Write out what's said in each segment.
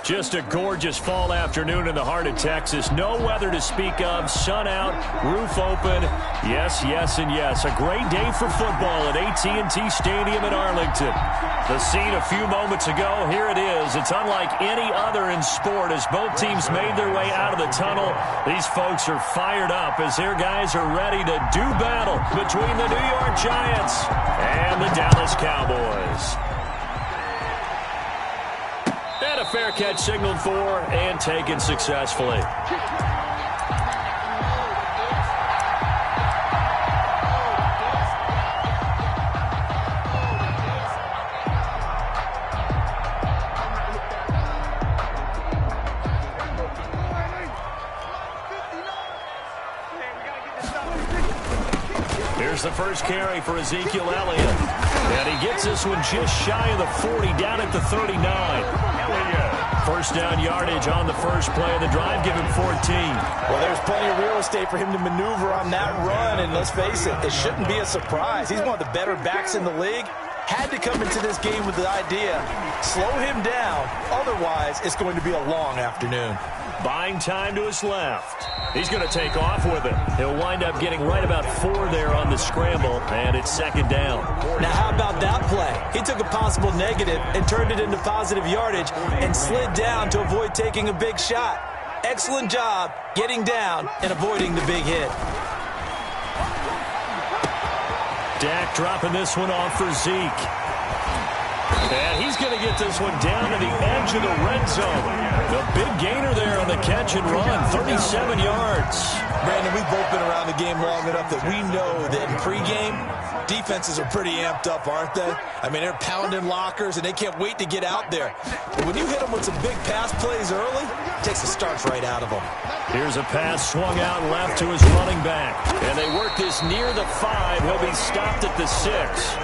Just a gorgeous fall afternoon in the heart of Texas. No weather to speak of. Sun out, roof open. Yes, yes, and yes. A great day for football at AT&T Stadium in Arlington. The scene a few moments ago, here it is. It's unlike any other in sport as both teams made their way out of the tunnel. These folks are fired up as their guys are ready to do battle between the New York Giants and the Dallas Cowboys. And a fair catch signaled for and taken successfully. Here's the first carry for Ezekiel Elliott. And he gets this one just shy of the 40, down at the 39. First down yardage on the first play of the drive, give him 14. Well, there's plenty of real estate for him to maneuver on that run, and let's face it, it shouldn't be a surprise. He's one of the better backs in the league. Had to come into this game with the idea, slow him down, otherwise it's going to be a long afternoon. Buying time to his left. He's going to take off with it. He'll wind up getting right about 4 there on the scramble, and it's second down. Now, how about that play? He took a possible negative and turned it into positive yardage and slid down to avoid taking a big shot. Excellent job getting down and avoiding the big hit. Dak dropping this one off for Zeke. And he's going to get this one down to the edge of the red zone. The big gainer there on the catch and run, 37 yards. Brandon, we've both been around the game long enough that we know that in pregame, defenses are pretty amped up, aren't they? I mean, they're pounding lockers, and they can't wait to get out there. But when you hit them with some big pass plays early, it takes the starch right out of them. Here's a pass swung out left to his running back. And they work this near the 5. He'll be stopped at the 6.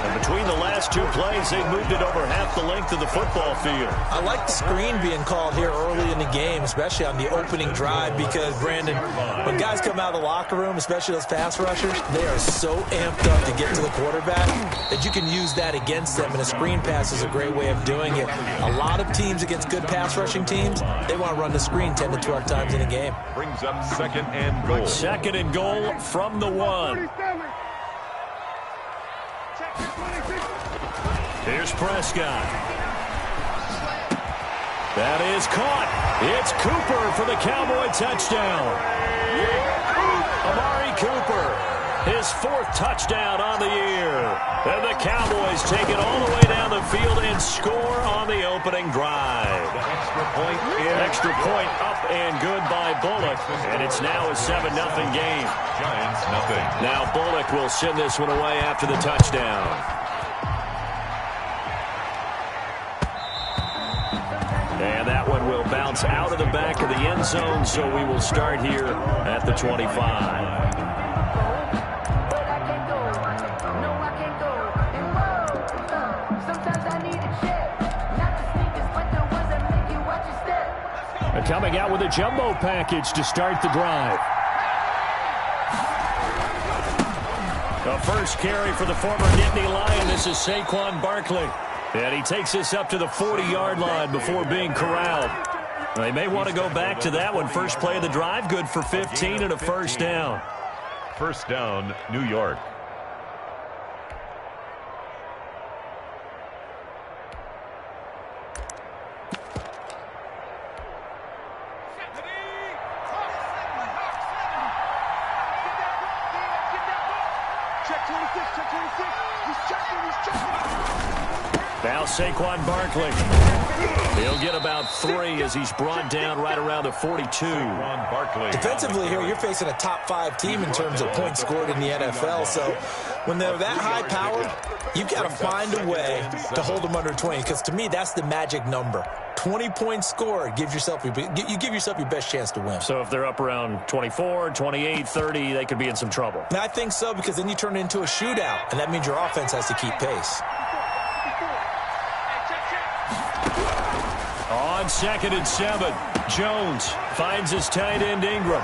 And between the last two plays, they moved it over half the length of the football field. I like the screen being called here early in the game, especially on the opening drive, because, Brandon, when guys come out of the locker room, especially those pass rushers, they are so amped up to get to the quarterback that you can use that against them, and a screen pass is a great way of doing it. A lot of teams against good pass rushing teams, they want to run the screen 10 to 12 times in a game. Brings up second and goal. Second and goal from the 1. Here's Prescott. That is caught. It's Cooper for the Cowboy touchdown. Amari Cooper, his 4th touchdown on the year. And the Cowboys take it all the way down the field and score on the opening drive. Extra point up and good by Bullock. And it's now a 7-0 game. Giants nothing. Now Bullock will send this one away after the touchdown. And that one will bounce out of the back of the end zone, so we will start here at the 25. And coming out with a jumbo package to start the drive. The first carry for the former Nittany Lion. This is Saquon Barkley. And he takes this up to the 40-yard line before being corralled. They may want to go back to that one. First play of the drive, good for 15 and a first down. First down, New York. Now Saquon Barkley. He'll get about 3 as he's brought down right around the 42. Defensively here, you're facing a top 5 team in terms of points scored in the NFL. So when they're that high powered, you've got to find a way to hold them under 20. Because to me, that's the magic number. 20 points scored gives yourself you give yourself your best chance to win. So if they're up around 24, 28, 30, they could be in some trouble. And I think so, because then you turn it into a shootout, and that means your offense has to keep pace. On 2nd and 7, Jones finds his tight end Ingram.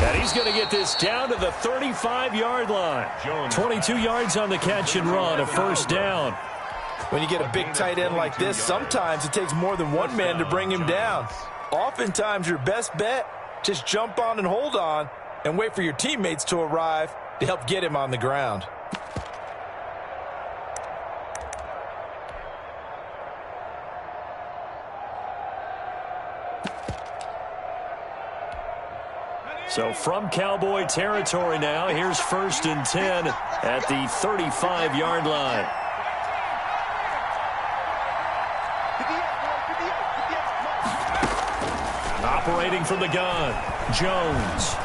And he's going to get this down to the 35-yard line. 22 yards on the catch and run, a first down. When you get a big tight end like this, sometimes it takes more than one man to bring him down. Oftentimes, your best bet, just jump on and hold on and wait for your teammates to arrive to help get him on the ground. So from Cowboy territory now, here's 1st and 10 at the 35-yard line. Operating from the gun, Jones.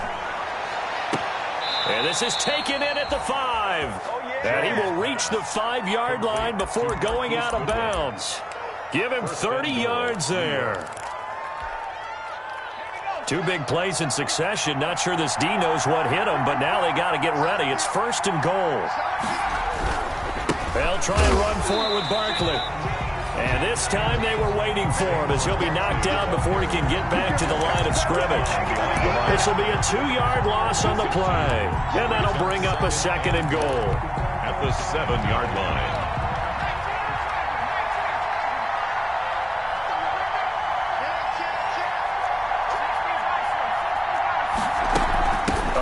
And this is taken in at the 5. And he will reach the 5-yard line before going out of bounds. Give him 30 yards there. 2 big plays in succession. Not sure this D knows what hit him, but now they got to get ready. It's 1st and goal. They'll try and run for it with Barkley. And this time they were waiting for him as he'll be knocked down before he can get back to the line of scrimmage. This will be a 2-yard loss on the play. And that'll bring up a 2nd and goal. At the 7-yard line.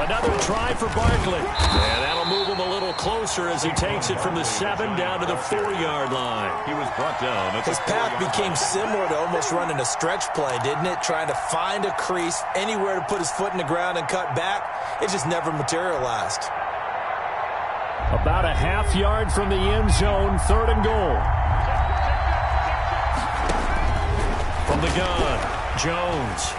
Another try for Barkley. And that'll move him a little closer as he takes it from the 7 down to the 4-yard line. He was brought down. His path became similar to almost running a stretch play, didn't it? Trying to find a crease, anywhere to put his foot in the ground and cut back. It just never materialized. About a half-yard from the end zone, 3rd and goal. From the gun, Jones.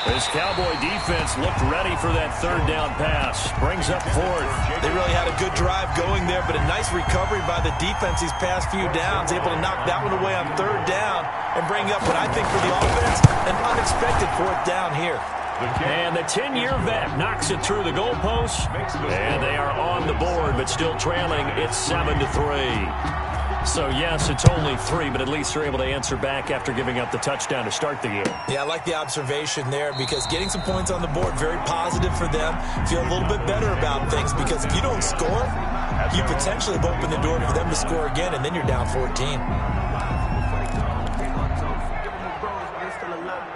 This Cowboy defense looked ready for that 3rd down pass. Brings up 4th. They really had a good drive going there, but a nice recovery by the defense these past few downs. Able to knock that one away on 3rd down and bring up what I think for the offense, an unexpected 4th down here. And the 10-year vet knocks it through the goalpost. And they are on the board, but still trailing. It's 7-3. So, yes, it's only 3, but at least they're able to answer back after giving up the touchdown to start the game. Yeah, I like the observation there because getting some points on the board, very positive for them. Feel a little bit better about things because if you don't score, you potentially have opened the door for them to score again, and then you're down 14.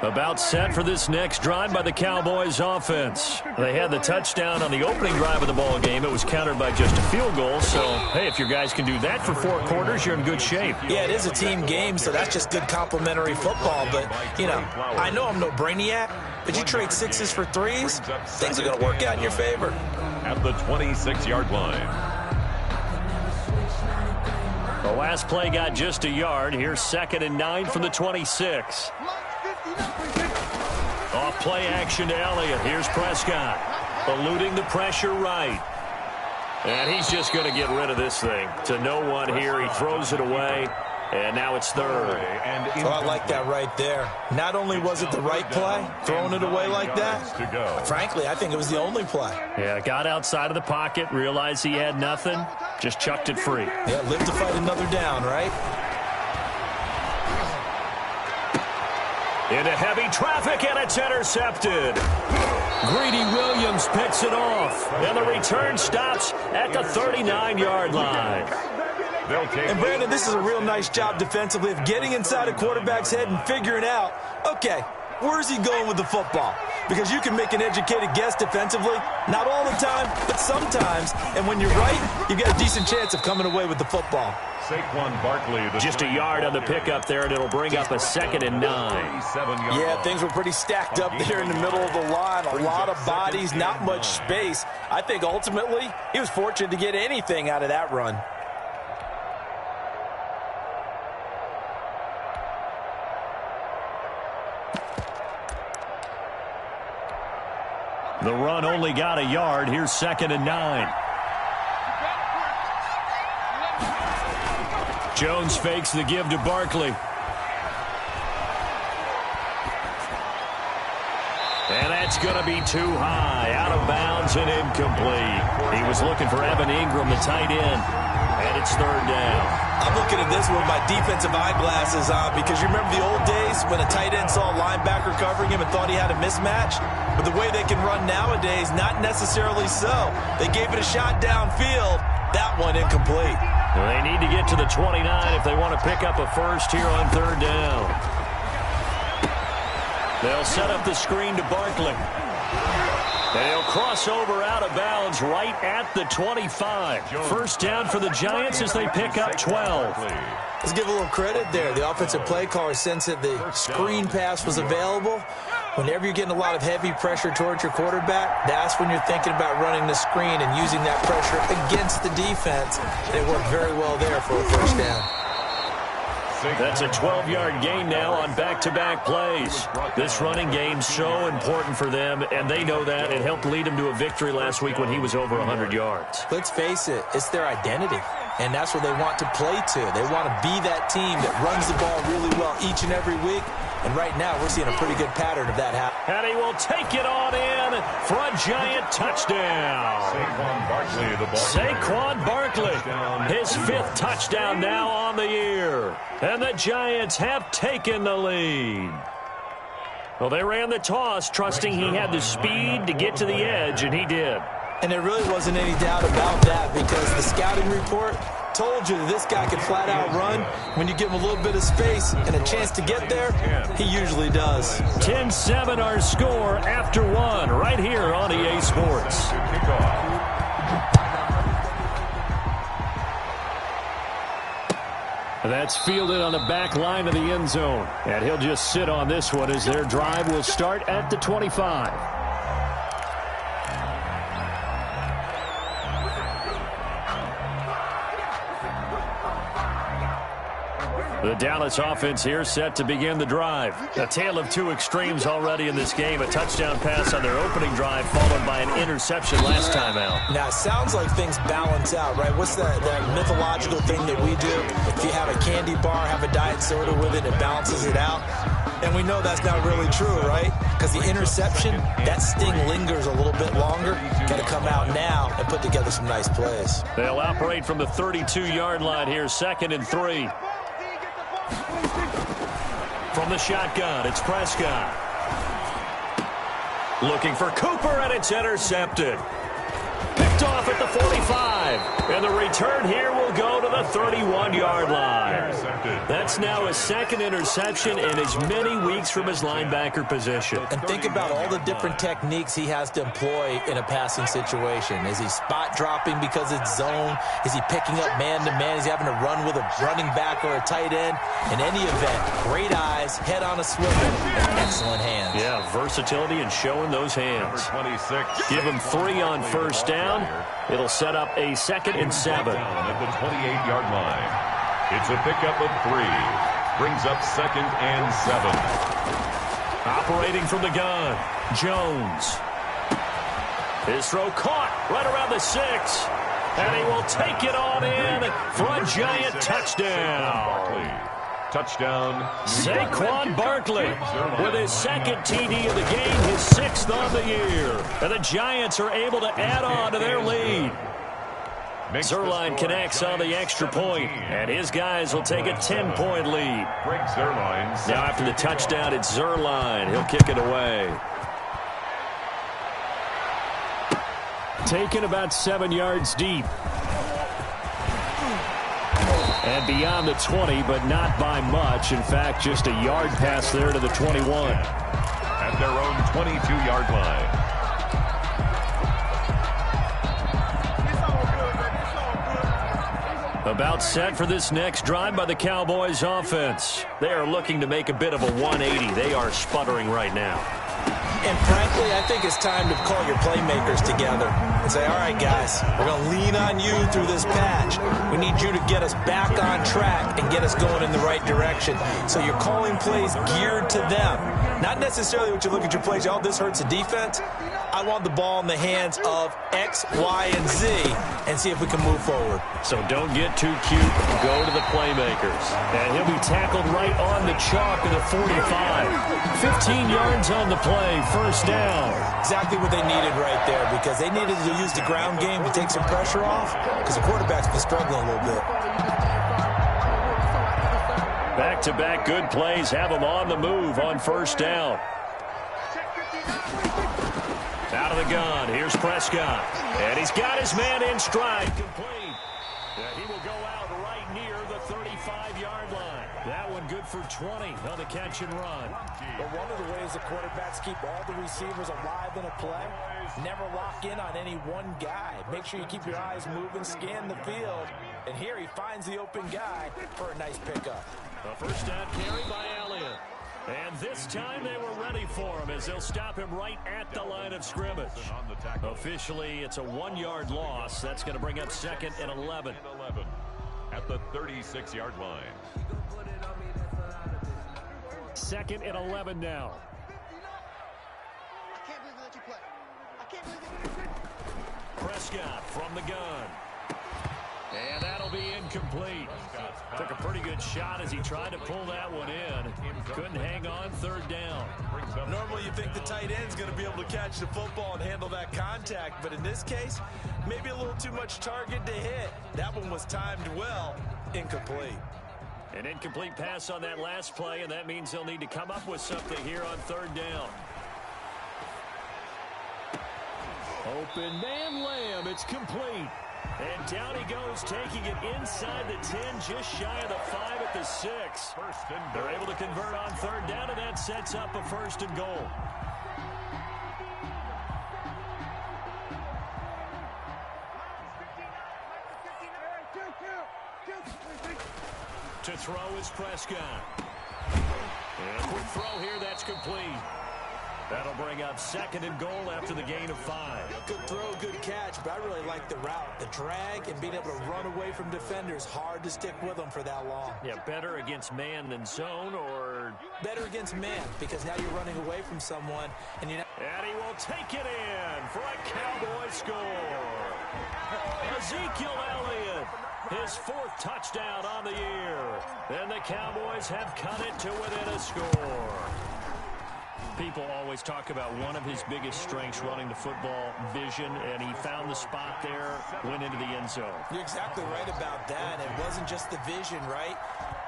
About set for this next drive by the Cowboys offense. They had the touchdown on the opening drive of the ball game. It was countered by just a field goal. So, hey, if your guys can do that for 4 quarters, you're in good shape. Yeah, it is a team game, so that's just good complimentary football. But, you know, I know I'm no brainiac, but you trade 6s for 3s, things are going to work out in your favor. At the 26-yard line. The last play got just a yard. Here's 2nd and 9 from the 26. Off play action to Elliott. Here's Prescott. Eluding the pressure right. And he's just going to get rid of this thing. To no one here. He throws it away. And now it's 3rd. Oh, I like that right there. Not only was it the right play, throwing it away like that, frankly, I think it was the only play. Yeah, got outside of the pocket, realized he had nothing, just chucked it free. Yeah, live to fight another down, right? Into heavy traffic, and it's intercepted. Greedy Williams picks it off, and the return stops at the 39-yard line. And, Brandon, this is a real nice job defensively of getting inside a quarterback's head and figuring out, okay, where's he going with the football? Because you can make an educated guess defensively, not all the time, but sometimes. And when you're right, you've got a decent chance of coming away with the football. Just a yard on the pickup there, and it'll bring up a 2nd and 9. Yeah, things were pretty stacked up there in the middle of the line. A lot of bodies, not much space. I think ultimately he was fortunate to get anything out of that run. The run only got a yard. Here's 2nd and 9. Jones fakes the give to Barkley. And that's going to be too high. Out of bounds and incomplete. He was looking for Evan Ingram, the tight end. And it's 3rd down. I'm looking at this with my defensive eyeglasses on because you remember the old days when a tight end saw a linebacker covering him and thought he had a mismatch? But the way they can run nowadays, not necessarily so. They gave it a shot downfield. That one incomplete. They need to get to the 29 if they want to pick up a first here on third down. They'll set up the screen to Barkley. And he'll cross over out of bounds right at the 25. First down for the Giants as they pick up 12. Let's give a little credit there. The offensive play caller sensed that the screen pass was available. Whenever you're getting a lot of heavy pressure towards your quarterback, that's when you're thinking about running the screen and using that pressure against the defense. They worked very well there for a first down. That's a 12-yard gain now on back-to-back plays. This running game's so important for them, and they know that. It helped lead them to a victory last week when he was over 100 yards. Let's face it, it's their identity, and that's what they want to play to. They want to be that team that runs the ball really well each and every week, and right now we're seeing a pretty good pattern of that happen. And he will take it on in for a Giant touchdown. Saquon Barkley, his 5th touchdown now on the year. And the Giants have taken the lead. Well, they ran the toss, trusting he had the speed to get to the edge, and he did. And there really wasn't any doubt about that because the scouting report told you that this guy could flat out run. When you give him a little bit of space and a chance to get there, he usually does. 10-7 our score after 1 right here on EA Sports. That's fielded on the back line of the end zone. And he'll just sit on this one as their drive will start at the 25. The Dallas offense here set to begin the drive. A tale of two extremes already in this game. A touchdown pass on their opening drive followed by an interception last time out. Now, it sounds like things balance out, right? What's that mythological thing that we do? If you have a candy bar, have a diet soda with it, it balances it out. And we know that's not really true, right? Because the interception, that sting lingers a little bit longer. Got to come out now and put together some nice plays. They'll operate from the 32-yard line here, 2nd and 3. From the shotgun, it's Prescott. Looking for Cooper, and it's intercepted. Picked off at the 45. And the return here will go to the 31-yard line. That's now his 2nd interception in as many weeks from his linebacker position. And think about all the different techniques he has to employ in a passing situation. Is he spot dropping because it's zone? Is he picking up man-to-man? Is he having to run with a running back or a tight end? In any event, great eyes, head on a swivel, and excellent hands. Yeah, versatility and showing those hands. Give him 3 on first down. It'll set up a 2nd and 7. At the 28-yard line. It's a pickup of 3. Brings up 2nd and 7. Operating from the gun, Jones. His throw caught right around the 6. And he will take it on in for a Giant touchdown. Touchdown. Saquon Barkley with his 2nd TD of the game, his 6th on the year. And the Giants are able to add on to their lead. Zerline connects on the extra point, and his guys will take a 10-point lead. Now after the touchdown, it's Zerline. He'll kick it away. Taken about 7 yards deep. And beyond the 20, but not by much. In fact, just a yard pass there to the 21. At their own 22-yard line. About set for this next drive by the Cowboys offense. They are looking to make a bit of a 180. They are sputtering right now. And frankly, I think it's time to call your playmakers together and say, all right, guys, we're going to lean on you through this patch. We need you to get us back on track and get us going in the right direction. So you're calling plays geared to them. Not necessarily what you look at your plays, oh, this hurts the defense. I want the ball in the hands of X, Y, and Z and see if we can move forward. So don't get too cute. Go to the playmakers. And he'll be tackled right on the chalk of the 45. 15 yards on the play. First down. Exactly what they needed right there because they needed to use the ground game to take some pressure off because the quarterback's been struggling a little bit. Back-to-back good plays have them on the move on first down. Out of the gun, here's Prescott. And he's got his man in stride. Complete. He will go out and good for 20 on the catch and run. But one of the ways the quarterbacks keep all the receivers alive in a play, never lock in on any one guy. Make sure you keep your eyes moving, scan the field. And here he finds the open guy for a nice pickup. A first down carry by Elliott. And this time they were ready for him as they'll stop him right at the line of scrimmage. Officially, it's a 1-yard loss. That's going to bring up 2nd and 11. At the 36-yard line. 2nd and 11 now. I can't believe they let you play. I can't believe they let you play. Prescott from the gun. And that'll be incomplete. Took a pretty good shot as he tried to pull that one in. Couldn't hang on, 3rd down. Normally you think the tight end's going to be able to catch the football and handle that contact, but in this case, maybe a little too much target to hit. That one was timed well. Incomplete. An incomplete pass on that last play, and that means they'll need to come up with something here on 3rd down. Open man Lamb, it's complete. And down he goes, taking it inside the 10, just shy of the 5 at the 6. They're able to convert on 3rd down, and that sets up a 1st and goal. To throw is Prescott. And a quick throw here, that's complete. That'll bring up 2nd and goal after the gain of 5. Good throw, good catch, but I really like the route. The drag and being able to run away from defenders. Hard to stick with them for that long. Yeah, better against man than zone, or... Better against man, because now you're running away from someone, and you're not... And he will take it in for a Cowboy score. Ezekiel Elliott, his 4th touchdown on the year. And the Cowboys have cut it to within a score. People always talk about one of his biggest strengths running the football, vision, and he found the spot there, went into the end zone. You're exactly right about that. It wasn't just the vision, right?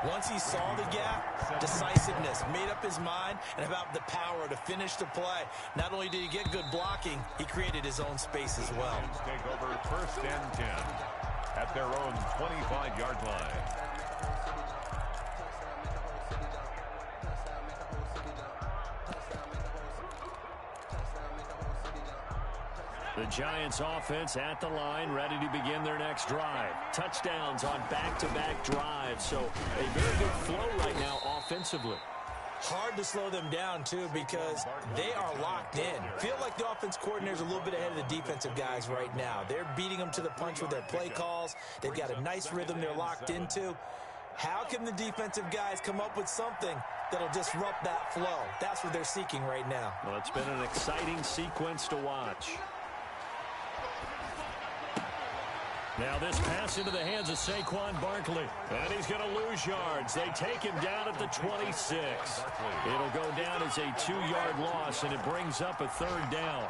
Once he saw the gap, decisiveness, made up his mind, and about the power to finish the play. Not only did he get good blocking, he created his own space as well. Take over 1st and 10 at their own 25-yard line. The Giants offense at the line, ready to begin their next drive. Touchdowns on back-to-back drives, so a very good flow right now offensively. Hard to slow them down, too, because they are locked in. Feel like the offense coordinator's a little bit ahead of the defensive guys right now. They're beating them to the punch with their play calls. They've got a nice rhythm they're locked into. How can the defensive guys come up with something that'll disrupt that flow? That's what they're seeking right now. Well, it's been an exciting sequence to watch. Now this pass into the hands of Saquon Barkley. And he's going to lose yards. They take him down at the 26. It'll go down as a 2-yard loss, and it brings up a 3rd down.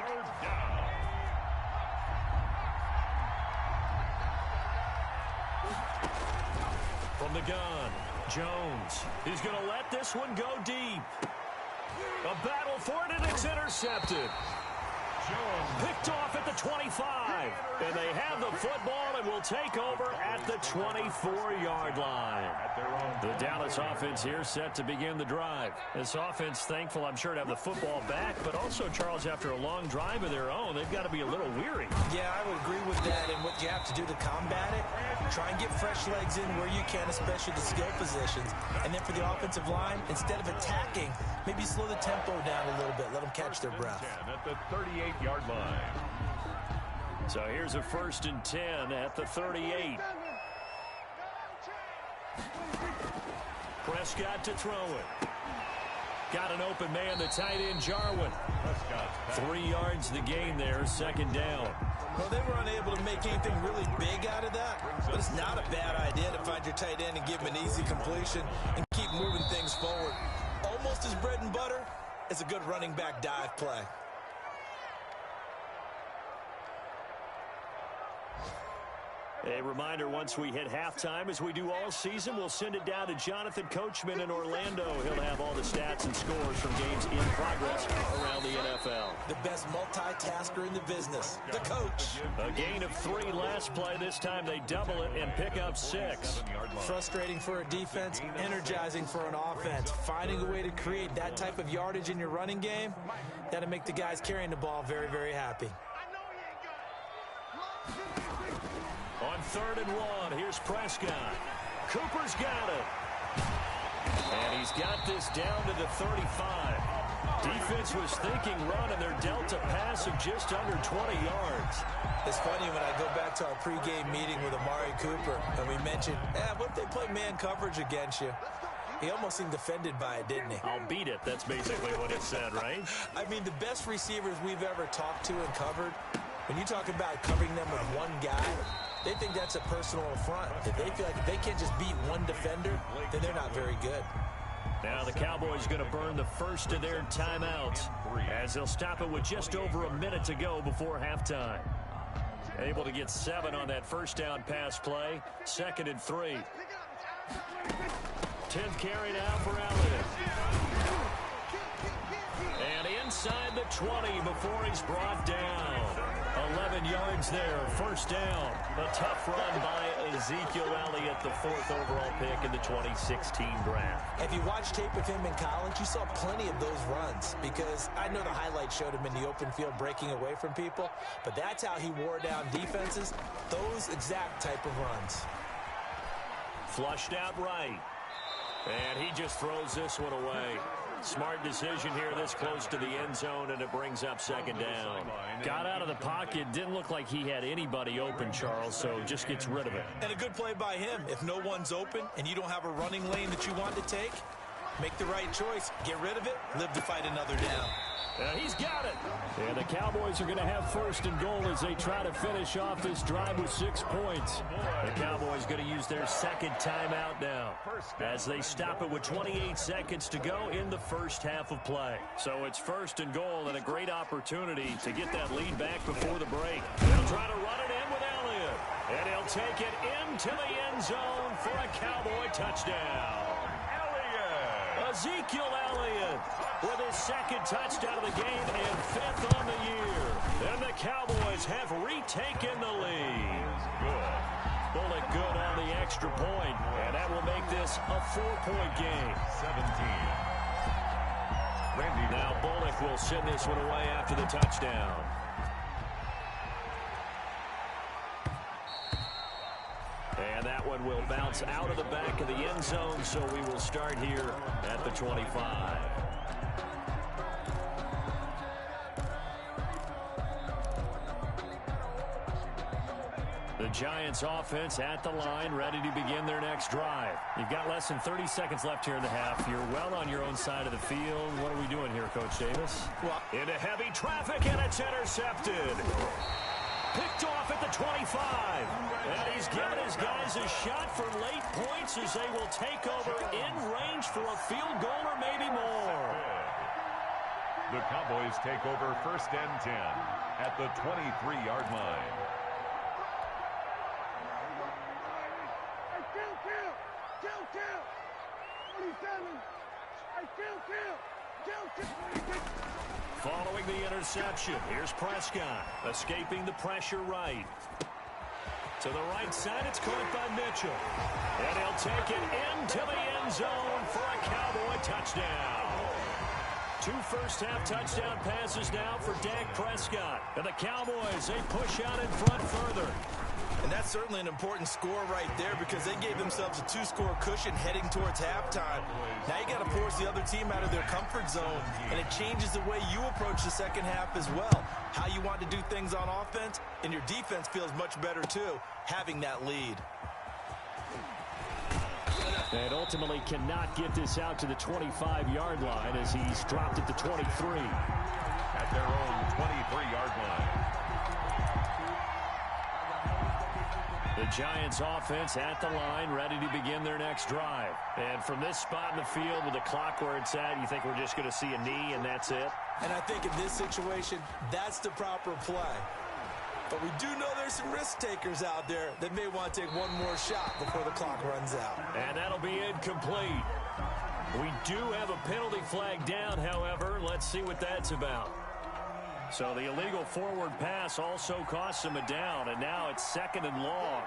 From the gun, Jones. He's going to let this one go deep. A battle for it, and it's intercepted. Picked off at the 25, and they have the football and will take over at the 24-yard line. The Dallas offense here set to begin the drive. This offense thankful, I'm sure, to have the football back, but also, Charles, after a long drive of their own, they've got to be a little weary. Yeah, I would agree with that, and what you have to do to combat it, try and get fresh legs in where you can, especially the skill positions. And then for the offensive line, instead of attacking, maybe slow the tempo down a little bit, let them catch their breath. At the 38-yard line. So here's a 1st and 10 at the 38. Prescott to throw it. Got an open man, the tight end, Jarwin. 3 yards the gain there, 2nd down. Well, they were unable to make anything really big out of that, but it's not a bad idea to find your tight end and give him an easy completion and keep moving things forward. Almost as bread and butter as a good running back dive play. A reminder, once we hit halftime, as we do all season, we'll send it down to Jonathan Coachman in Orlando. He'll have all the stats and scores from games in progress around the NFL. The best multitasker in the business, the coach. A gain of 3 last play. This time they double it and pick up 6. Frustrating for a defense, energizing for an offense. Finding a way to create that type of yardage in your running game, that'll make the guys carrying the ball very, very happy. On 3rd and 1, here's Prescott. Cooper's got it. And he's got this down to the 35. Defense was thinking run, and they're dealt a pass of just under 20 yards. It's funny when I go back to our pregame meeting with Amari Cooper, and we mentioned, what if they play man coverage against you? He almost seemed offended by it, didn't he? I'll beat it. That's basically what he said, right? I mean, the best receivers we've ever talked to and covered, when you talk about covering them with one guy, they think that's a personal affront. If they feel like if they can't just beat one defender, then they're not very good. Now the Cowboys going to burn the first of their timeouts as they'll stop it with just over a minute to go before halftime. Able to get 7 on that first down pass play. 2nd and 3. 10th carry now for Elliott. And inside the 20 before he's brought down. 11 yards there, first down. A tough run by Ezekiel Elliott, the 4th overall pick in the 2016 draft. If you watched tape of him in college, you saw plenty of those runs because I know the highlights showed him in the open field breaking away from people, but that's how he wore down defenses, those exact type of runs. Flushed out right. And he just throws this one away. Smart decision here this close to the end zone, and it brings up 2nd down. Got out of the pocket. Didn't look like he had anybody open, Charles, so just gets rid of it. And a good play by him. If no one's open and you don't have a running lane that you want to take, make the right choice. Get rid of it. Live to fight another down. He's got it. And the Cowboys are going to have 1st and goal as they try to finish off this drive with 6 points. The Cowboys going to use their 2nd timeout now as they stop it with 28 seconds to go in the first half of play. So it's 1st and goal and a great opportunity to get that lead back before the break. They'll try to run it in with Elliott. And he'll take it into the end zone for a Cowboy touchdown. Ezekiel Elliott with his 2nd touchdown of the game and 5th on the year. And the Cowboys have retaken the lead. Good. Bullock good on the extra point, and that will make this a 4-point game. 17. Now Bullock will send this one away after the touchdown. And that one will bounce out of the back of the end zone, so we will start here at the 25. The Giants offense at the line, ready to begin their next drive. You've got less than 30 seconds left here in the half. You're well on your own side of the field. What are we doing here, Coach Davis? Well, into heavy traffic, and it's intercepted. Picked off at the 25. And he's given his guys a shot for late points as they will take over in range for a field goal or maybe more. The Cowboys take over 1st and 10 at the 23-yard line. Following the interception, here's Prescott, escaping the pressure right. To the right side, it's caught by Mitchell. And he'll take it into the end zone for a Cowboy touchdown. 2 first-half touchdown passes now for Dak Prescott. And the Cowboys, they push out in front further. And that's certainly an important score right there because they gave themselves a 2-score cushion heading towards halftime. Now you got to force the other team out of their comfort zone, and it changes the way you approach the second half as well. How you want to do things on offense, and your defense feels much better too, having that lead. And ultimately cannot get this out to the 25-yard line as he's dropped at the 23. At their own 23-yard line. The Giants offense at the line, ready to begin their next drive. And from this spot in the field with the clock where it's at, you think we're just going to see a knee and that's it? And I think in this situation, that's the proper play. But we do know there's some risk takers out there that may want to take one more shot before the clock runs out. And that'll be incomplete. We do have a penalty flag down, however. Let's see what that's about. So the illegal forward pass also costs him a down, and now it's 2nd and long.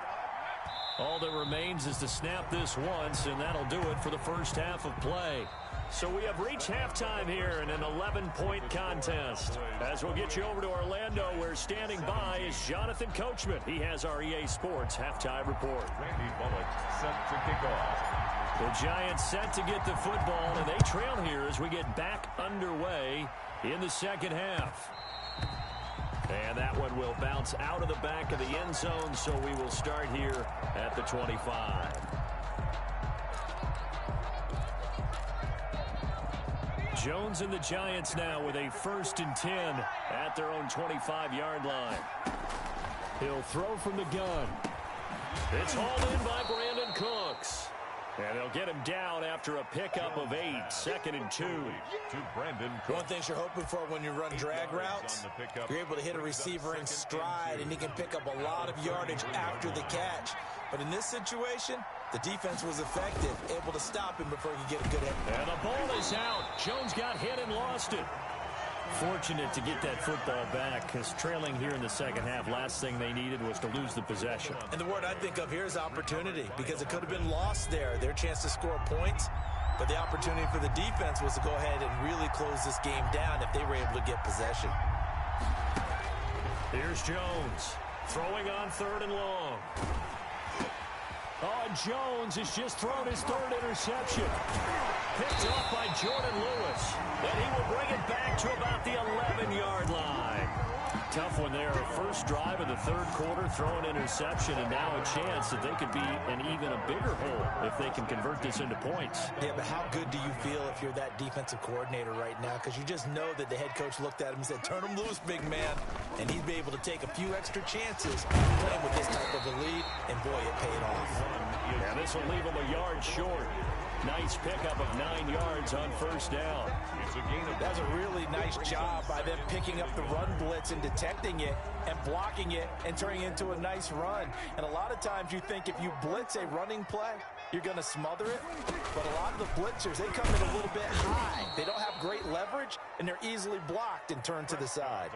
All that remains is to snap this once, and that'll do it for the first half of play. So we have reached halftime here in an 11-point contest. As we'll get you over to Orlando, where standing by is Jonathan Coachman. He has our EA Sports halftime report. Randy Bullock set to kick off. The Giants set to get the football, and they trail here as we get back underway in the second half. And that one will bounce out of the back of the end zone, so we will start here at the 25. Jones and the Giants now with a 1st and 10 at their own 25-yard line. He'll throw from the gun. It's hauled in by Brandon Cooks. And they'll get him down after a pickup of 8, 2nd and 2. To Brandon Cooks. One thing you're hoping for when you run drag routes, you're able to hit a receiver in stride, and he can pick up a lot of yardage after the catch. But in this situation, the defense was effective, able to stop him before he could get a good hit. And the ball is out. Jones got hit and lost it. Fortunate to get that football back, because trailing here in the second half, last thing they needed was to lose the possession. And the word I think of here is opportunity, because it could have been lost there, their chance to score points. But the opportunity for the defense was to go ahead and really close this game down if they were able to get possession. Here's Jones throwing on 3rd and long. Oh, Jones has just thrown his 3rd interception. Picked off by Jordan Lewis. And he will bring it back to about the 11-yard line. Tough one there. First drive of the 3rd quarter, throw an interception, and now a chance that they could be in even a bigger hole if they can convert this into points. Yeah, but how good do you feel if you're that defensive coordinator right now? Because you just know that the head coach looked at him and said, turn him loose, big man. And he'd be able to take a few extra chances playing with this type of a lead, and boy, it paid off. And this will leave him a yard short. Nice pickup of 9 yards on 1st down. That was a really nice job by them picking up the run blitz and detecting it and blocking it and turning it into a nice run. And a lot of times you think if you blitz a running play, you're going to smother it. But a lot of the blitzers, they come in a little bit high. They don't have great leverage, and they're easily blocked and turned to the side.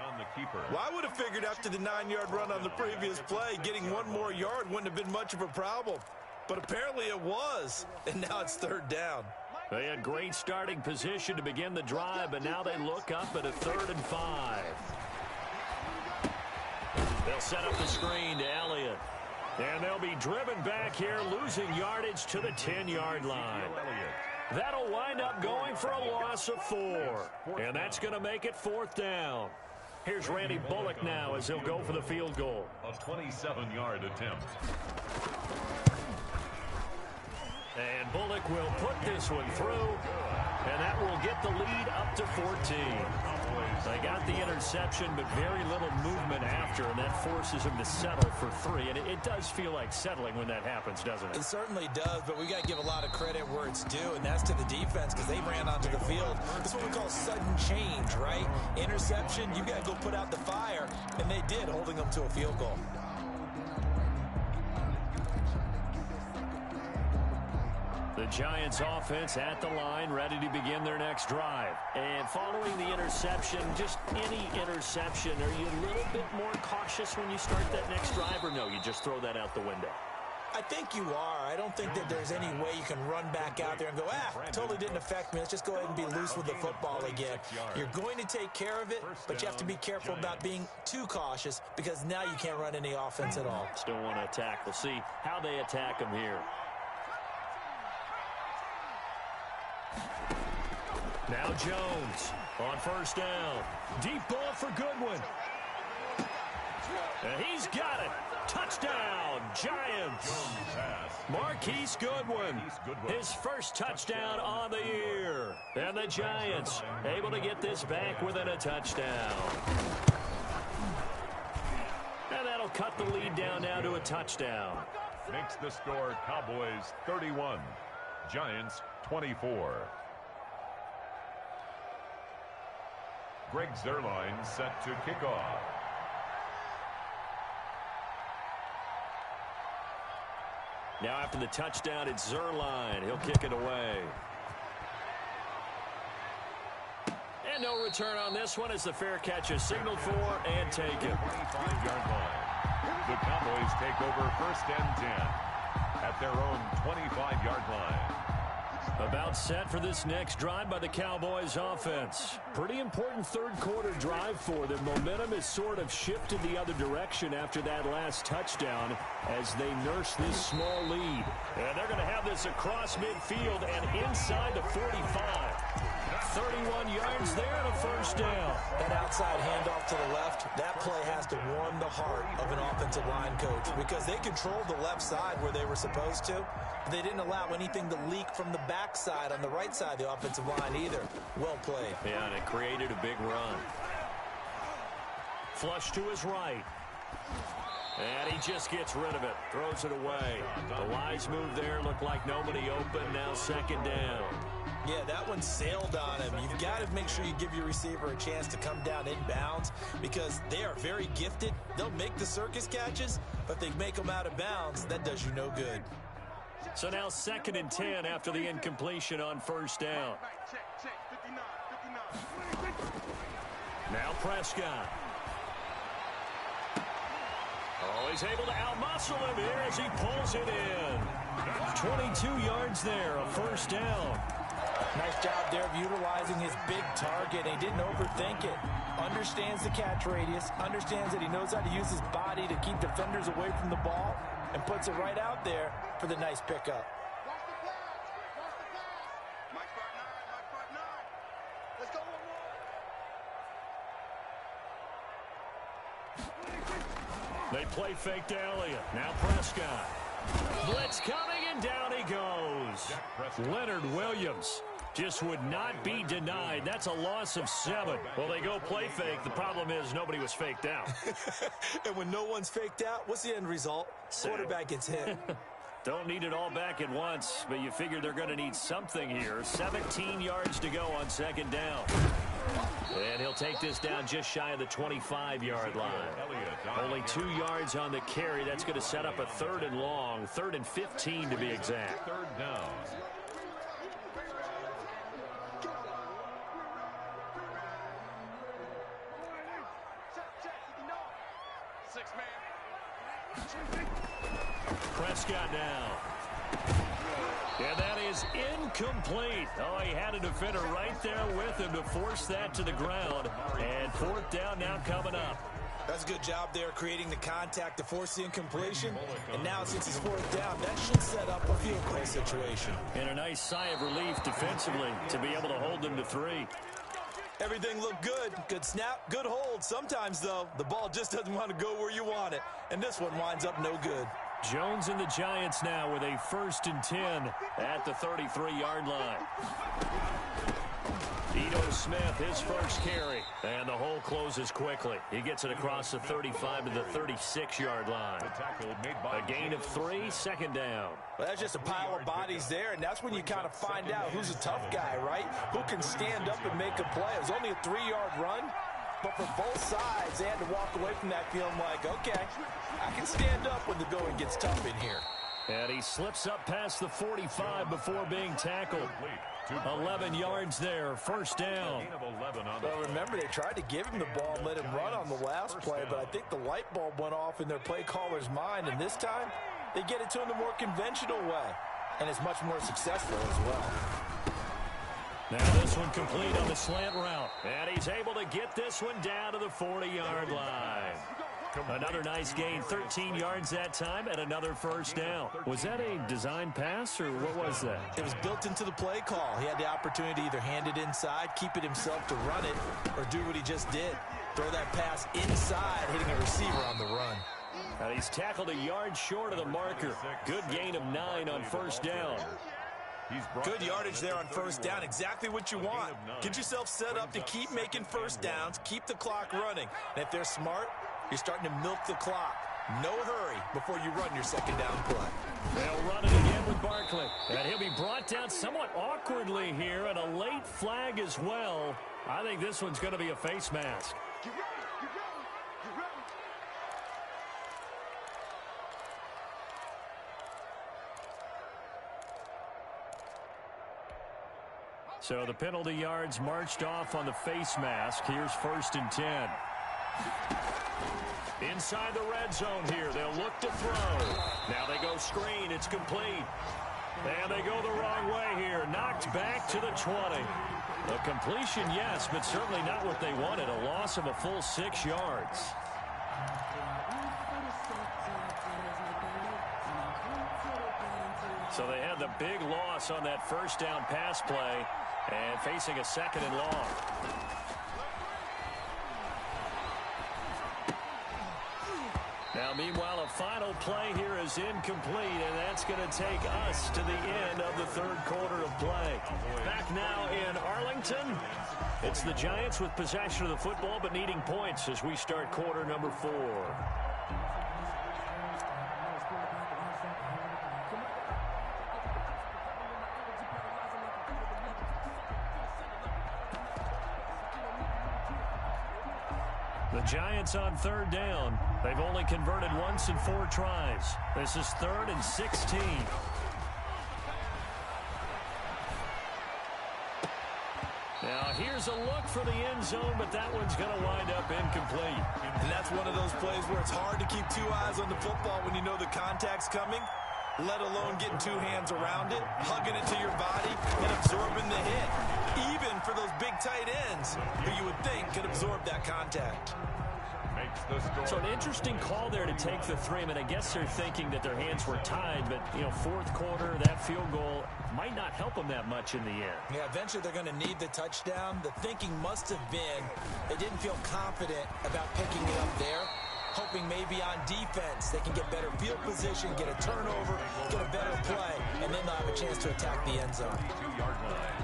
Well, I would have figured after the 9-yard run on the previous play, getting 1 more yard wouldn't have been much of a problem. But apparently it was, and now it's 3rd down. They had great starting position to begin the drive, but now they look up at a 3rd and 5. They'll set up the screen to Elliott. And they'll be driven back here, losing yardage to the 10-yard line. That'll wind up going for a loss of 4. And that's going to make it 4th down. Here's Randy Bullock now as he'll go for the field goal. A 27-yard attempt. And Bullock will put this one through, and that will get the lead up to 14. They got the interception, but very little movement after, and that forces him to settle for 3. And it does feel like settling when that happens, doesn't it? It certainly does, but we got to give a lot of credit where it's due, and that's to the defense, because they ran onto the field. This is what we call sudden change, right? Interception, you got to go put out the fire, and they did, holding them to a field goal. The Giants offense at the line, ready to begin their next drive. And following the interception, just any interception, are you a little bit more cautious when you start that next drive, or no, you just throw that out the window? I think you are. I don't think that there's any way you can run back out there and go, totally didn't affect me. Let's just go ahead and be loose with the football again. You're going to take care of it, but you have to be careful about being too cautious, because now you can't run any offense at all. Still want to attack. We'll see how they attack them here. Now Jones on 1st down. Deep ball for Goodwin. And he's got it. Touchdown, Giants. Marquise Goodwin, his first touchdown on the year. And the Giants able to get this back within a touchdown. And that'll cut the lead down now to a touchdown. Makes the score Cowboys 31, Giants 24. Greg Zuerlein set to kick off. Now after the touchdown, it's Zerline. He'll kick it away. And no return on this one as the fair catch is signaled for and taken. 25-yard line. The Cowboys take over 1st and 10 at their own 25-yard line. About set for this next drive by the Cowboys offense. Pretty important third quarter drive for them. Momentum has sort of shifted the other direction after that last touchdown as they nurse this small lead. And they're going to have this across midfield and inside the 45. 31 yards there and a first down. That outside handoff to the left, that play has to warm the heart of an offensive line coach because they controlled the left side where they were supposed to. But they didn't allow anything to leak from the backside on the right side of the offensive line either. Well played. Yeah, and it created a big run. Flush to his right. And he just gets rid of it. Throws it away. The wise move there looked like nobody open. Now 2nd down. Yeah, that one sailed on him. You've got to make sure you give your receiver a chance to come down inbounds because they are very gifted. They'll make the circus catches, but they make them out of bounds. That does you no good. So now 2nd and 10 after the incompletion on 1st down. Now Prescott. Oh, he's able to outmuscle him here as he pulls it in. 22 yards there, a 1st down. Nice job there of utilizing his big target. He didn't overthink it. Understands the catch radius. Understands that he knows how to use his body to keep defenders away from the ball. And puts it right out there for the nice pickup. Let's go one more. They play fake to Elliott. Now Prescott. Blitz coming, and down he goes. Leonard Williams just would not be denied. That's a loss of 7. Well, they go play fake. The problem is nobody was faked out. And when no one's faked out, what's the end result? Quarterback gets hit. Don't need it all back at once, but you figure they're going to need something here. 17 yards to go on 2nd down. And he'll take this down just shy of the 25-yard line. Only 2 yards on the carry. That's going to set up a 3rd and long, 3rd and 15 to be exact. 3rd down. Prescott now. And that is incomplete. Oh, he had a defender right there with him to force that to the ground. And 4th down now coming up. That's a good job there creating the contact to force the incompletion. And now since it's 4th down, that should set up a field goal situation. And a nice sigh of relief defensively to be able to hold them to 3. Everything looked good. Good snap, good hold. Sometimes, though, the ball just doesn't want to go where you want it. And this one winds up no good. Jones and the Giants now with a 1st and 10 at the 33-yard line. Ito Smith, his first carry. And the hole closes quickly. He gets it across the 35 to the 36-yard line. A gain of 3, 2nd down. Well, that's just a pile of bodies there, and that's when you kind of find out who's a tough guy, right? Who can stand up and make a play. It was only a 3-yard run, but for both sides, they had to walk away from that feeling like, okay, I can stand up when the going gets tough in here. And he slips up past the 45 before being tackled. 11 yards there, 1st down. Well, remember, they tried to give him the ball and let him run on the last play, but I think the light bulb went off in their play caller's mind, and this time, they get it to him the more conventional way, and it's much more successful as well. Now this one complete on the slant route, and he's able to get this one down to the 40-yard line. Another nice gain, 13 yards that time, and another 1st down. Was that a design pass, or what was that? It was built into the play call. He had the opportunity to either hand it inside, keep it himself to run it, or do what he just did. Throw that pass inside, hitting a receiver on the run. And he's tackled a yard short of the marker. Good gain of 9 on 1st down. Good yardage there on 1st down. Exactly what you want. Get yourself set up to keep making 1st downs, keep the clock running. And if they're smart, you're starting to milk the clock. No hurry before you run your 2nd down play. They'll run it again with Barkley. And he'll be brought down somewhat awkwardly here, and a late flag as well. I think this one's going to be a face mask. So the penalty yards marched off on the face mask. Here's 1st and 10. Inside the red zone here. They'll look to throw. Now they go screen. It's complete. And they go the wrong way here. Knocked back to the 20. A completion, yes, but certainly not what they wanted. A loss of a full 6 yards. So they had the big loss on that first down pass play and facing a 2nd and long. Now, meanwhile, a final play here is incomplete, and that's going to take us to the end of the 3rd quarter of play. Back now in Arlington. It's the Giants with possession of the football, but needing points as we start quarter number 4. The Giants on 3rd down. They've only converted once in 4 tries. This is 3rd and 16. Now here's a look for the end zone, but that one's going to wind up incomplete. And that's one of those plays where it's hard to keep 2 eyes on the football when you know the contact's coming, let alone getting 2 hands around it, hugging it to your body, and absorbing the hit. Even for those big tight ends who you would think could absorb that contact. So an interesting call there to take the 3. I mean, I guess they're thinking that their hands were tied, but, 4th quarter, that field goal might not help them that much in the end. Yeah, eventually they're going to need the touchdown. The thinking must have been they didn't feel confident about picking it up there, hoping maybe on defense they can get better field position, get a turnover, get a better play, and then they'll have a chance to attack the end zone. 2-yard line.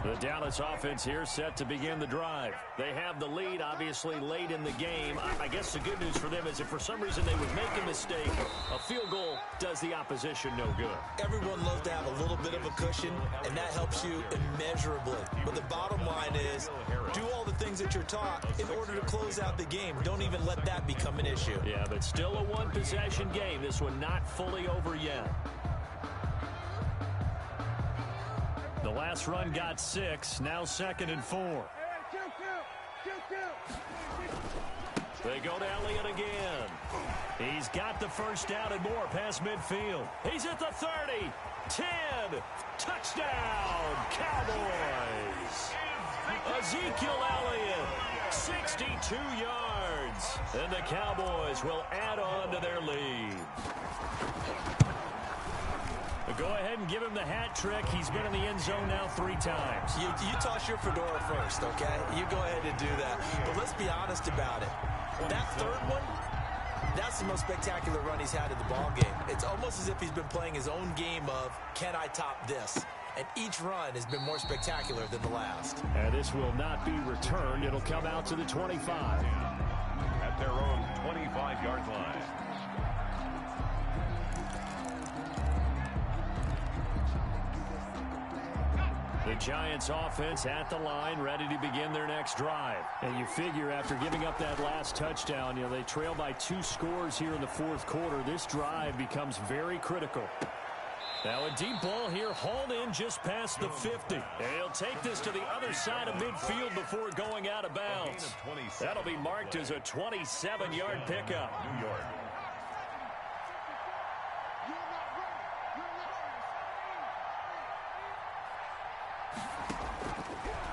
The Dallas offense here set to begin the drive. They have the lead, obviously, late in the game. I guess the good news for them is if for some reason they would make a mistake, a field goal does the opposition no good. Everyone loves to have a little bit of a cushion, and that helps you immeasurably. But the bottom line is, do all the things that you're taught in order to close out the game. Don't even let that become an issue. Yeah, but still a one-possession game. This one not fully over yet. The last run got 6, now 2nd and 4. They go to Elliott again. He's got the first down and more past midfield. He's at the 30, 10, touchdown, Cowboys. Ezekiel Elliott, 62 yards. And the Cowboys will add on to their lead. Go ahead and give him the hat trick. He's been in the end zone now 3 times. You toss your fedora first, okay? You go ahead and do that. But let's be honest about it. That 3rd one, that's the most spectacular run he's had in the ballgame. It's almost as if he's been playing his own game of, can I top this? And each run has been more spectacular than the last. And this will not be returned. It'll come out to the 25. At their own 25-yard line. The Giants offense at the line, ready to begin their next drive. And you figure after giving up that last touchdown, they trail by 2 scores here in the 4th quarter. This drive becomes very critical. Now a deep ball here, hauled in just past the 50. And he'll take this to the other side of midfield before going out of bounds. That'll be marked as a 27-yard pickup. New York.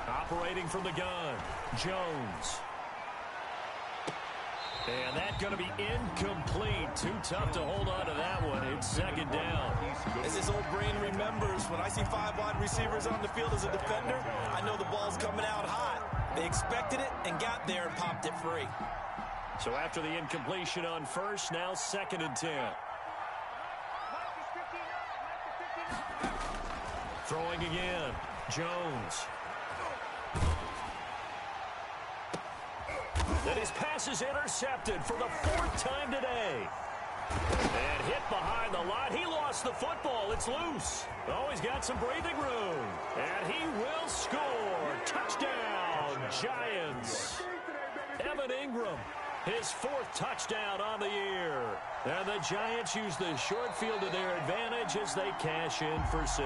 Operating from the gun, Jones. And that's going to be incomplete. Too tough to hold on to that one. It's 2nd down. As his old brain remembers, when I see 5 wide receivers on the field as a defender, I know the ball's coming out hot. They expected it and got there and popped it free. So after the incompletion on 1st, now 2nd and 10. Throwing again, Jones. And his pass is intercepted for the 4th time today. And hit behind the line. He lost the football. It's loose. Oh, he's got some breathing room. And he will score. Touchdown, Giants. Evan Ingram. His 4th touchdown on the year. And the Giants use the short field to their advantage as they cash in for 6.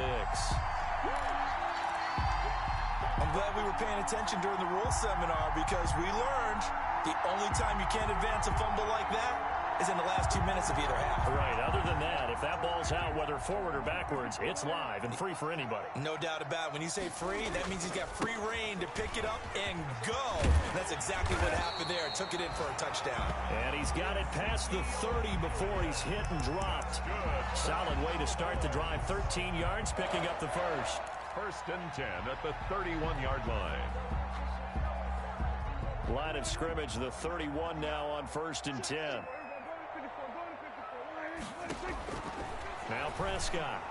I'm glad we were paying attention during the rule seminar because we learned the only time you can't advance a fumble like that is in the last 2 minutes of either half. Right. Other than that, if that ball's out, whether forward or backwards, it's live and free for anybody. No doubt about it. When you say free, that means he's got free reign to pick it up and go. That's exactly what happened there. Took it in for a touchdown. And he's got it past the 30 before he's hit and dropped. Solid way to start the drive. 13 yards, picking up the first. 1st and 10 at the 31-yard line. Line of scrimmage, the 31 now on 1st and 10. Now Prescott.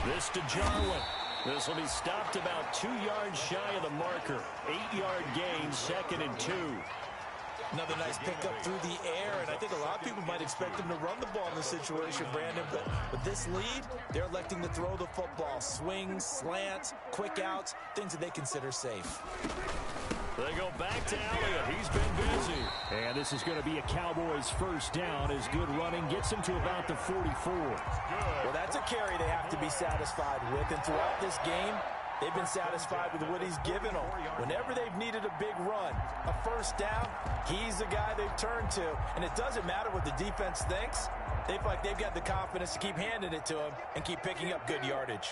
This to Jarwin. This will be stopped about 2 yards shy of the marker. 8-yard gain, 2nd and 2. Another nice pickup through the air, and I think a lot of people might expect him to run the ball in this situation, Brandon, but with this lead, they're electing to throw the football. Swings, slants, quick outs, things that they consider safe. They go back to Elliott. He's been busy. And this is going to be a Cowboys 1st down as good running gets him to about the 44. Well, that's a carry they have to be satisfied with, and throughout this game, they've been satisfied with what he's given them. Whenever they've needed a big run, a 1st down, he's the guy they've turned to. And it doesn't matter what the defense thinks. They feel like they've got the confidence to keep handing it to him and keep picking up good yardage.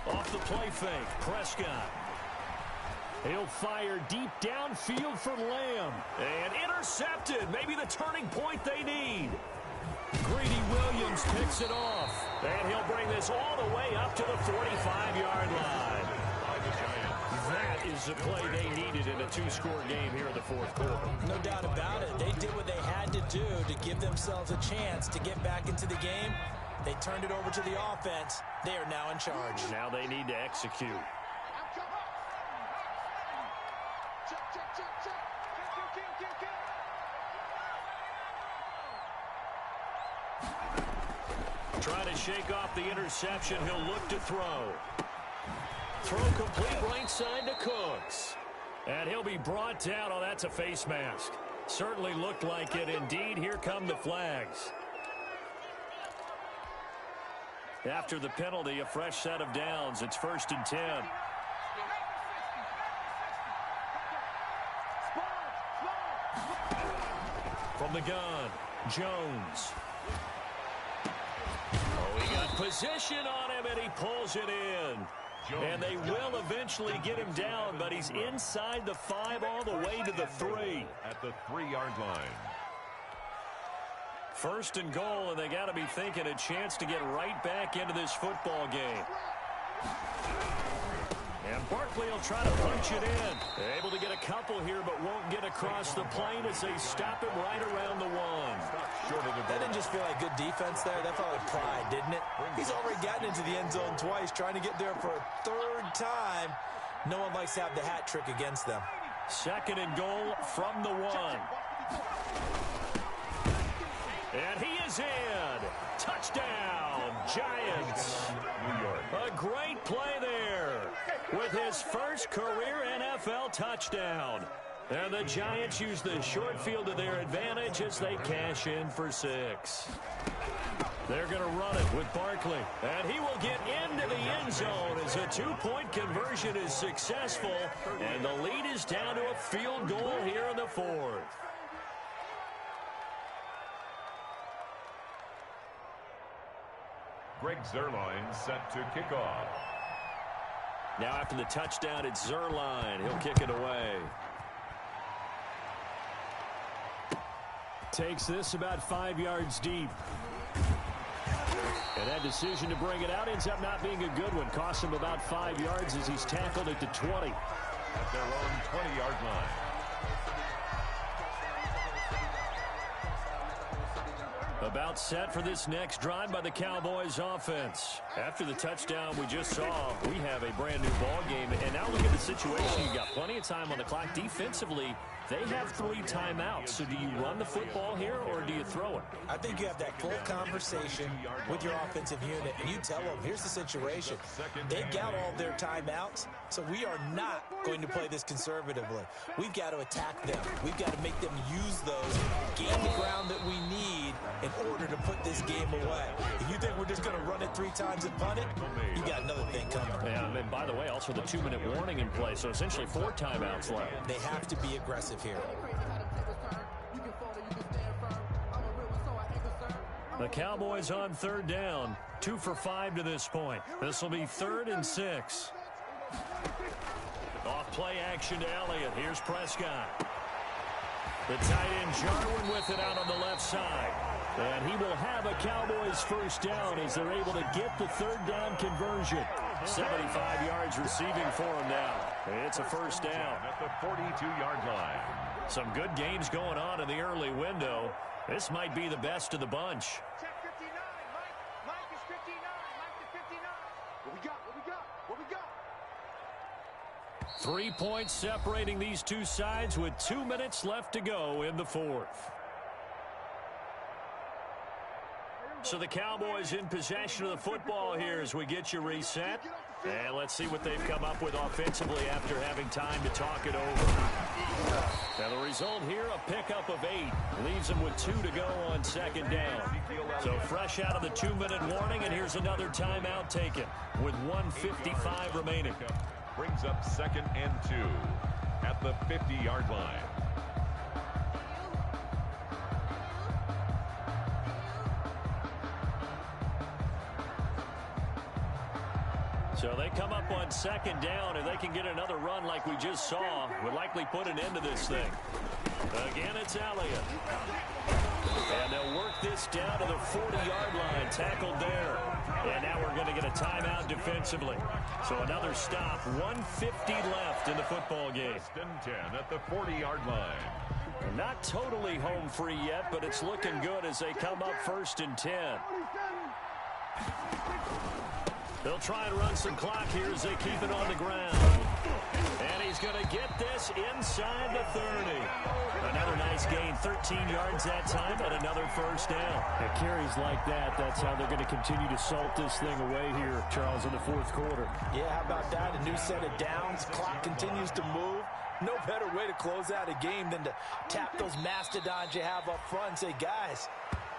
Off the play fake, Prescott. He'll fire deep downfield for Lamb. And intercepted. Maybe the turning point they need. Greedy Williams picks it off. And he'll bring this all the way up to the 45-yard line. That is the play they needed in a 2-score game here in the 4th quarter. No doubt about it. They did what they had to do to give themselves a chance to get back into the game. They turned it over to the offense. They are now in charge. Now they need to execute. Trying to shake off the interception. He'll look to throw. Throw complete right side to Cooks. And he'll be brought down. Oh, that's a face mask. Certainly looked like it. Indeed, here come the flags. After the penalty, a fresh set of downs. It's 1st and 10. From the gun, Jones. Oh, he got position on him, and he pulls it in. And they will eventually get him down, but he's inside the 5 all the way to the 3. At the 3-yard line. 1st and goal, and they got to be thinking a chance to get right back into this football game. And Barkley will try to punch it in. Able to get a couple here, but won't get across the plane as they stop him right around the 1. That didn't just feel like good defense there. That felt like pride, didn't it? He's already gotten into the end zone twice, trying to get there for a 3rd time. No one likes to have the hat trick against them. 2nd and goal from the 1. And he is in. Touchdown, Giants. New York. A great play there with his first career NFL touchdown. And the Giants use the short field to their advantage as they cash in for 6. They're going to run it with Barkley. And he will get into the end zone as a 2-point conversion is successful. And the lead is down to a field goal here in the 4th. Greg Zuerlein set to kick off. Now after the touchdown, it's Zuerlein. He'll kick it away. Takes this about 5 yards deep. And that decision to bring it out ends up not being a good one. Costs him about 5 yards as he's tackled at the 20. At their own 20-yard line. About set for this next drive by the Cowboys offense. After the touchdown we just saw, we have a brand new ball game. And now look at the situation. You've got plenty of time on the clock. Defensively, They have 3 timeouts, so do you run the football here or do you throw it? I think you have that full conversation with your offensive unit, and you tell them, here's the situation. They've got all their timeouts, so we are not going to play this conservatively. We've got to attack them. We've got to make them use those, gain the ground that we need in order to put this game away. If you think we're just going to run it 3 times and punt it, you got another thing coming. Yeah, and by the way, also the 2-minute warning in play, so essentially 4 timeouts left. They have to be aggressive here. The Cowboys on 3rd down, 2 for 5 to this point. This will be 3rd and 6. Off play action to Elliott. Here's Prescott. The tight end Jarwin with it out on the left side. And he will have a Cowboys first down as they're able to get the 3rd down conversion. 75 yards receiving for him now. It's a first down at the 42-yard line. Some good games going on in the early window. This might be the best of the bunch. Check 59, Mike is 59, Mike is 59. What we got, what we got, what we got? 3 points separating these two sides with 2 minutes left to go in the 4th. So the Cowboys in possession of the football here as we get you reset. And let's see what they've come up with offensively after having time to talk it over. And the result here, a pickup of 8. Leaves them with 2 to go on 2nd down. So fresh out of the 2-minute warning, and here's another timeout taken with 1:55 remaining. Brings up 2nd and 2 at the 50-yard line. So they come up on 2nd down, and they can get another run like we just saw. Would likely put an end to this thing. Again, it's Elliott. And they'll work this down to the 40-yard line. Tackled there. And now we're going to get a timeout defensively. So another stop. 1:50 left in the football game. 1st and 10 at the 40-yard line. Not totally home free yet, but it's looking good as they come up 1st and 10. They'll try and run some clock here as they keep it on the ground. And he's going to get this inside the 30. Another nice gain, 13 yards that time, and another first down. At carries like that, that's how they're going to continue to salt this thing away here, Charles, in the 4th quarter. Yeah, how about that? A new set of downs. Clock continues to move. No better way to close out a game than to tap those mastodons you have up front and say, guys,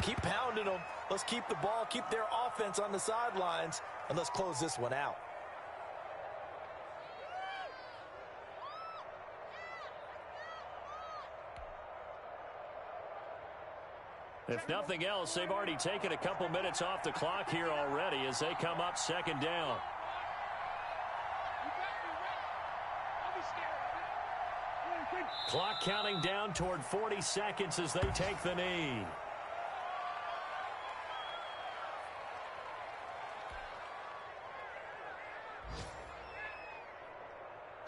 keep pounding them. Let's keep the ball, keep their offense on the sidelines, and let's close this one out. If nothing else, they've already taken a couple minutes off the clock here already as they come up 2nd down. Clock counting down toward 40 seconds as they take the knee.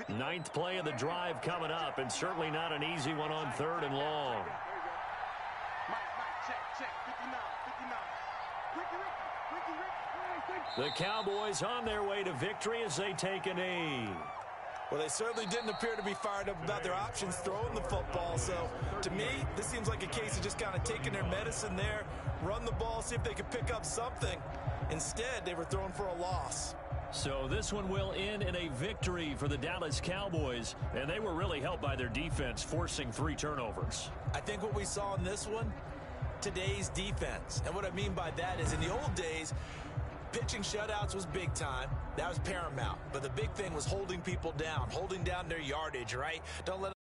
Ninth play of the drive coming up, and certainly not an easy one on 3rd and long. Check, 59. The Cowboys on their way to victory as they take a knee. Well, they certainly didn't appear to be fired up about their options throwing the football. So, to me, this seems like a case of just kind of taking their medicine there, run the ball, see if they could pick up something. Instead, they were throwing for a loss. So this one will end in a victory for the Dallas Cowboys, and they were really helped by their defense, forcing 3 turnovers. I think what we saw in this one, today's defense. And what I mean by that is in the old days, pitching shutouts was big time. That was paramount. But the big thing was holding people down, holding down their yardage, right? Don't let